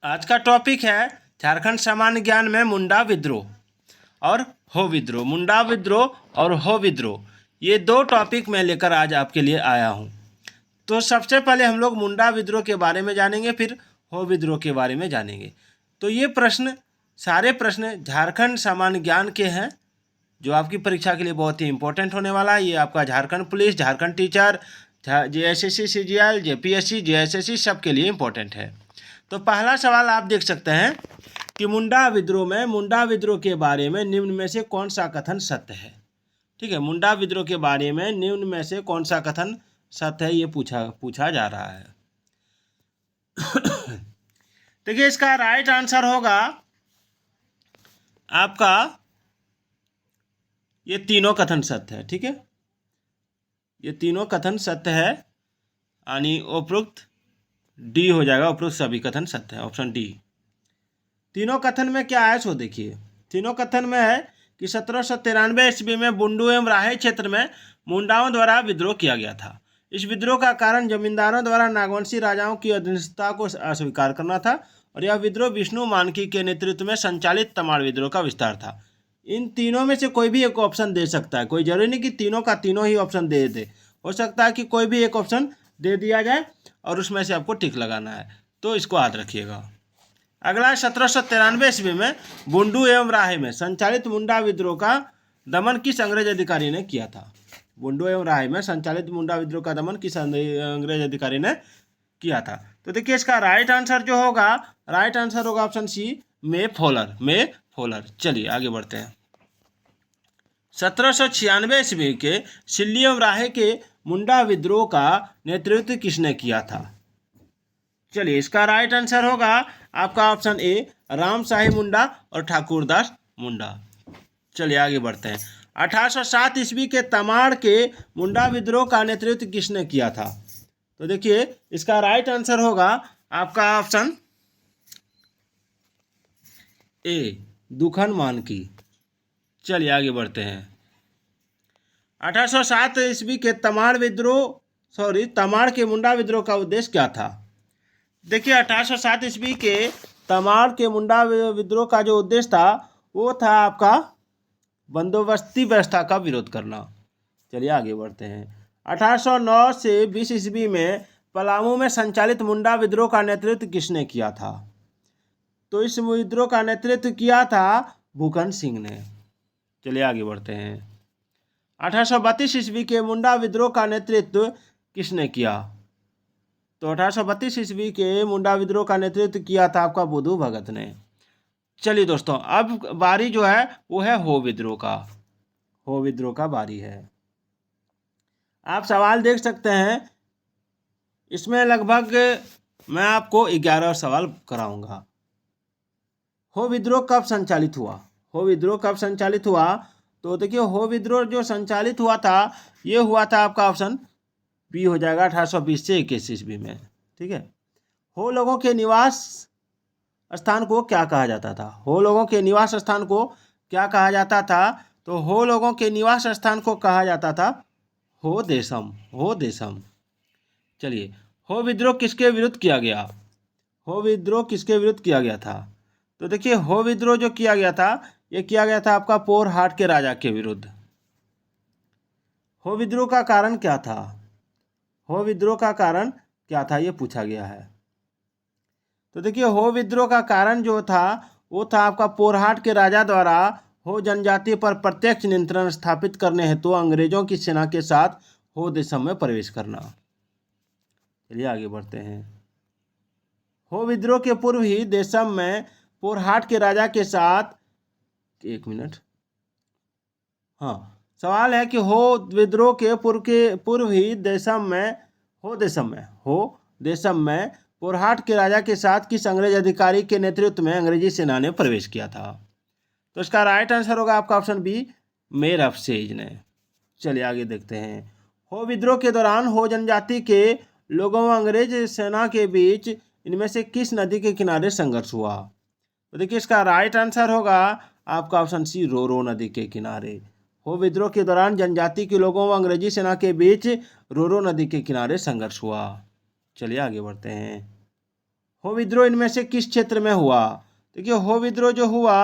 आज का टॉपिक है झारखंड सामान्य ज्ञान में मुंडा विद्रोह और हो विद्रोह। मुंडा विद्रोह और हो विद्रोह, ये दो टॉपिक मैं लेकर आज आपके लिए आया हूँ। तो सबसे पहले हम लोग मुंडा विद्रोह के बारे में जानेंगे, फिर हो विद्रोह के बारे में जानेंगे। तो ये सारे प्रश्न झारखंड सामान्य ज्ञान के हैं, जो आपकी परीक्षा के लिए बहुत ही इंपॉर्टेंट होने वाला है। ये आपका Jharkhand police, Jharkhand teacher, JSSC, CGL, JPSC, JSSC सबके लिए इंपॉर्टेंट है। तो पहला सवाल आप देख सकते हैं कि मुंडा विद्रोह के बारे में निम्न में से कौन सा कथन सत्य है। ठीक है, मुंडा विद्रोह के बारे में निम्न में से कौन सा कथन सत्य है, ये पूछा जा रहा है। देखिए, इसका राइट आंसर होगा आपका ये तीनों कथन सत्य है। ठीक है, ये तीनों कथन सत्य है, यानी उपरोक्त डी हो जाएगा। उपरोक्त सभी कथन सत्य है, ऑप्शन डी। तीनों कथन में क्या है सो देखिए। तीनों कथन में है कि 1793 ईस्वी में बुंडू एवं राहे क्षेत्र में मुंडाओं द्वारा विद्रोह किया गया था। इस विद्रोह का कारण जमींदारों द्वारा नागवंशी राजाओं की अधीनता को अस्वीकार करना था, और यह विद्रोह विष्णु मानकी के नेतृत्व में संचालित तमाड़ विद्रोह का विस्तार था। इन तीनों में से कोई भी एक ऑप्शन दे सकता है, कोई जरूरी नहीं कि तीनों का तीनों ही ऑप्शन दे दे। हो सकता है कि कोई भी एक ऑप्शन दे दिया जाए और उसमें से आपको टिक लगाना है, तो इसको याद रखिएगा। अगला 1793 ईस्वी में बुंडू एवं राहे में संचालित मुंडा विद्रोह का दमन किस अंग्रेज अधिकारी ने किया था। बुंडू एवं राहे में संचालित मुंडा विद्रोह का दमन किस अंग्रेज अधिकारी ने किया था। तो देखिए, इसका राइट आंसर जो होगा, राइट आंसर होगा ऑप्शन सी, मे फॉलर। चलिए आगे बढ़ते हैं। 1796 ईस्वी के सिल्ली एवं राहे के मुंडा विद्रोह का नेतृत्व किसने किया था। चलिए, इसका राइट आंसर होगा आपका ऑप्शन ए, राम शाही मुंडा और ठाकुरदास मुंडा। चलिए आगे बढ़ते हैं। 1807 ईस्वी के तमाड़ के मुंडा विद्रोह का नेतृत्व किसने किया था। तो देखिए, इसका राइट आंसर होगा आपका ऑप्शन ए, दुखन मानकी। चलिए आगे बढ़ते हैं। 1807 ईस्वी के तमाड़ के मुंडा विद्रोह का उद्देश्य क्या था। देखिए, 1807 ईस्वी के तमाड़ के मुंडा विद्रोह का जो उद्देश्य था, वो था आपका बंदोबस्ती व्यवस्था का विरोध करना। चलिए आगे बढ़ते हैं। 1809 से 20 ईस्वी में पलामू में संचालित मुंडा विद्रोह का नेतृत्व किसने किया था। तो इस विद्रोह का नेतृत्व किया था भूकन सिंह ने। चलिए आगे बढ़ते हैं। 1832 ईस्वी के मुंडा विद्रोह का नेतृत्व किसने किया। तो 1832 ईस्वी के मुंडा विद्रोह का नेतृत्व किया था आपका बुधू भगत ने। चलिए दोस्तों, अब बारी जो है वो है हो विद्रोह का। हो विद्रोह का बारी है। आप सवाल देख सकते हैं, इसमें लगभग मैं आपको 11 सवाल कराऊंगा। हो विद्रोह कब संचालित हुआ। हो विद्रोह कब संचालित हुआ, तो देखिए, हो विद्रोह जो संचालित हुआ था, ये हुआ था आपका ऑप्शन बी हो जाएगा, 1820 से 21 ईस्वी में। ठीक है। हो लोगों के निवास स्थान को क्या कहा जाता था। हो लोगों के निवास स्थान को क्या कहा जाता था। तो हो लोगों के निवास स्थान को कहा जाता था हो देशम। चलिए, हो विद्रोह किसके विरुद्ध किया गया। हो विद्रोह किसके विरुद्ध किया गया था। तो देखिए, हो विद्रोह जो किया गया था, ये किया गया था आपका पोरहाट के राजा के विरुद्ध। हो विद्रोह का कारण क्या था। हो विद्रोह का कारण क्या था, ये पूछा गया है। तो देखिए, हो विद्रोह का कारण जो था, वो था आपका पोरहाट के राजा द्वारा हो जनजाति पर प्रत्यक्ष नियंत्रण स्थापित करने हेतु अंग्रेजों की सेना के साथ हो देशम में प्रवेश करना। चलिए आगे बढ़ते हैं। हो विद्रोह के पूर्व ही देशम में पोरहाट के राजा के साथ, एक मिनट, हाँ, सवाल है कि हो विद्रोह के पूर्व ही देशम में पोरहाट के राजा के साथ किस अंग्रेज अधिकारी के नेतृत्व में अंग्रेजी सेना ने प्रवेश किया था। तो इसका राइट आंसर होगा आपका ऑप्शन बी, मेर ऑफ सेज ने। चलिए आगे देखते हैं। हो विद्रोह के दौरान हो जनजाति के लोगों व अंग्रेज सेना के बीच इनमें से किस नदी के किनारे संघर्ष हुआ। तो देखिए, इसका राइट आंसर होगा आपका ऑप्शन सी, रोरो नदी के किनारे। हो विद्रोह के दौरान जनजाति के लोगों व अंग्रेजी सेना के बीच रोरो नदी के किनारे संघर्ष हुआ। चलिए आगे बढ़ते हैं। हो विद्रोह इनमें से किस क्षेत्र में हुआ? देखिए हो विद्रोह जो हुआ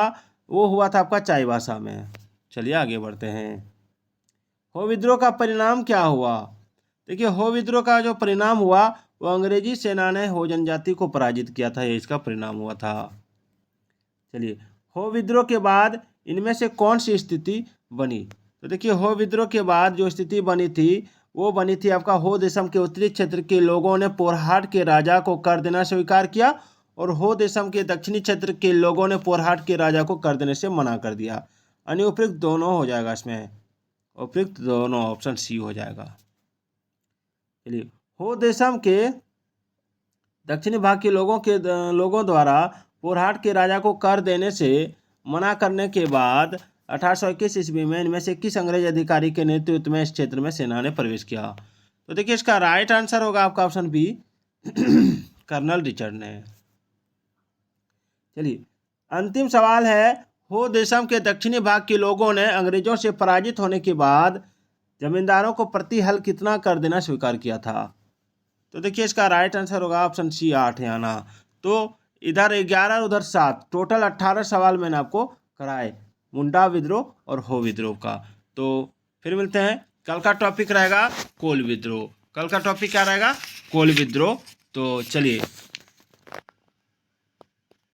वो हुआ था आपका चाईबासा में। चलिए आगे बढ़ते हैं। हो विद्रोह का परिणाम क्या हुआ? देखिए हो विद्रोह का जो परिणाम हुआ वो अंग्रेजी सेना ने हो जनजाति को पराजित किया था, ये इसका परिणाम हुआ था। चलिए हो विद्रोह के बाद इनमें से कौन सी स्थिति बनी? तो देखिए हो विद्रोह के बाद जो स्थिति बनी थी वो बनी थी आपका हो देशम के उत्तरी क्षेत्र के लोगों ने पोरहाट के राजा को कर देना स्वीकार किया और हो देशम के दक्षिणी क्षेत्र के लोगों ने पोरहाट के राजा को कर देने से मना कर दिया। यानी उपयुक्त दोनों हो जाएगा, इसमें उपयुक्त दोनों, ऑप्शन सी हो जाएगा। चलिए हो देशम के दक्षिणी भाग के लोगों द्वारा पोरहाट के राजा को कर देने से मना करने के बाद 1821 ईस्वी में इनमें से किस अंग्रेज अधिकारी के नेतृत्व में इस क्षेत्र में सेना ने प्रवेश किया? तो देखिए इसका राइट आंसर होगा आपका ऑप्शन बी, कर्नल रिचर्ड ने। चलिए अंतिम सवाल है, हो देशम के दक्षिणी भाग के लोगों ने अंग्रेजों से पराजित होने के बाद जमींदारों को प्रति हल कितना कर देना स्वीकार किया था? तो देखिए इसका राइट आंसर होगा ऑप्शन सी 8 आना। तो इधर 11 और उधर 7, टोटल 18 सवाल मैंने आपको कराए मुंडा विद्रोह और हो विद्रोह का। तो फिर मिलते हैं, कल का टॉपिक रहेगा कोल विद्रोह। कल का टॉपिक क्या रहेगा? कोल विद्रोह। तो चलिए